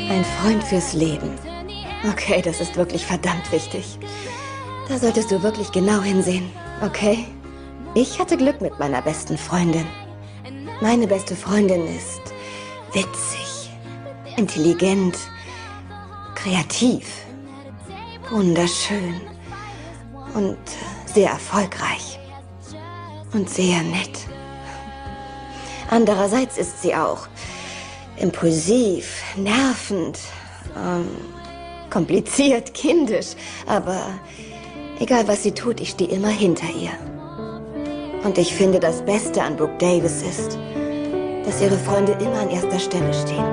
Ein Freund fürs Leben. Okay, das ist wirklich verdammt wichtig. Da solltest du wirklich genau hinsehen, okay? Ich hatte Glück mit meiner besten Freundin. Meine beste Freundin ist witzig, intelligent, kreativ, wunderschön und sehr erfolgreich und sehr nett. Andererseits ist sie auch impulsiv, nervend, kompliziert, kindisch, aber egal was sie tut, ich stehe immer hinter ihr. Und ich finde, das Beste an Brooke Davis ist, dass ihre Freunde immer an erster Stelle stehen.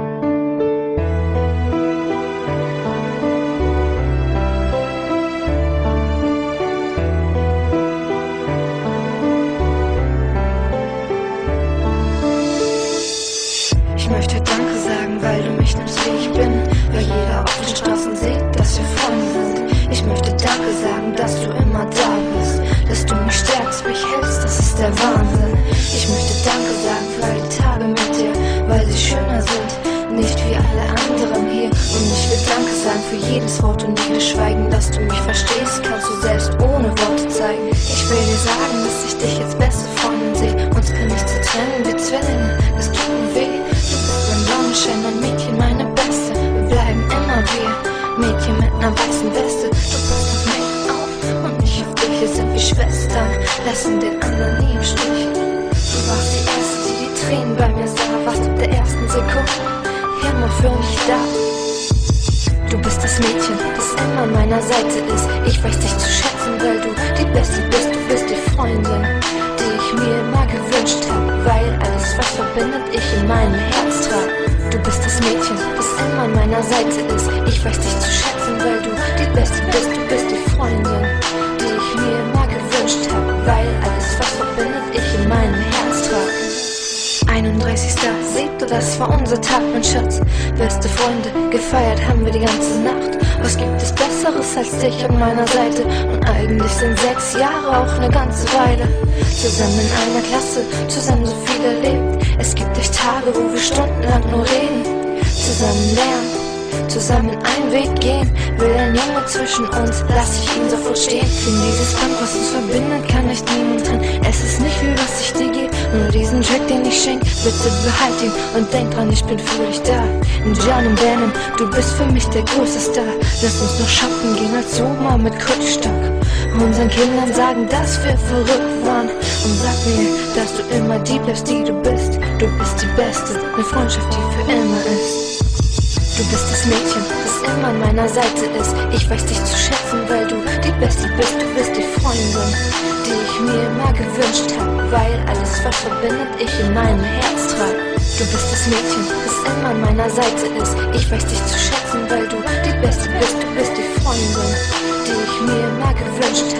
Ich möchte Danke sagen, weil du mich nimmst, wie ich bin, weil jeder auf den Straßen sieht, dass wir Freunde sind. Ich möchte Danke sagen, dass du immer da bist, dass du mich stärkst, mich hältst, das ist der Wahnsinn. Ich möchte Danke sagen für all die Tage mit dir, weil sie schöner sind, nicht wie alle anderen hier. Und ich will Danke sagen für jedes Wort und jedes Schweigen, dass du mich verstehst, kannst du selbst ohne Worte zeigen. Ich will dir sagen, dass ich dich als beste Freundin sehe, uns kann nichts trennen wie Zwillinge, das tut mir weh. Du bist mein Sonnenschein, mein Mädchen, meine Beste, wir bleiben immer wir, Mädchen mit einer weißen Weste. Du passt auf mich auf und ich auf dich, wir sind wie Schwestern, lassen den anderen nie im Stich. Du warst die Erste, die die Tränen bei mir sah, warst ab der ersten Sekunde immer für mich da. Du bist das Mädchen, das immer an meiner Seite ist. Ich weiß dich zu schätzen, weil du die Beste bist. Du bist die Freundin, die ich mir immer gewünscht habe, weil alles, was verbindet, ich in meinem Herz trage. Du bist das Mädchen, das immer an meiner Seite ist. Ich weiß dich zu schätzen, weil du die Beste bist. Du bist die Freundin, die ich mir immer gewünscht habe, weil alles, was verbindet, ich in meinem Herz trage. 31. Siebte, das war unser Tag, mein Schatz. Beste Freunde, gefeiert haben wir die ganze Nacht. Was gibt es Besseres als dich an meiner Seite? Und eigentlich sind 6 Jahre auch eine ganze Weile. Zusammen in einer Klasse, zusammen so viel erlebt. Es gibt echt Tage, wo wir stundenlang nur reden. Zusammen lernen, zusammen einen Weg gehen. Will ein Junge zwischen uns, lass ich ihn sofort stehen. Denn dieses Band, was uns verbindet, kann nicht niemand trennen. Es ist nicht viel, was ich dir gebe, nur diesen Track, den ich schenk. Bitte behalt ihn und denk dran, ich bin für dich da. John und Denim, du bist für mich der größte Star. Lass uns noch shoppen gehen als Oma mit Krückstock. Unseren Kindern sagen, dass wir verrückt waren. Und sag mir, dass du immer die bleibst, die du bist. Du bist die Beste, eine Freundschaft, die für immer ist. Du bist das Mädchen, das immer an meiner Seite ist. Ich weiß dich zu schätzen, weil du die Beste bist. Du bist die Freundin, die ich mir immer gewünscht habe, weil alles, was verbindet, ich in meinem Herz trage. Du bist das Mädchen, das immer an meiner Seite ist. Ich weiß dich zu schätzen, weil du die Beste bist. Du bist die Freundin, die ich mir immer gewünscht habe.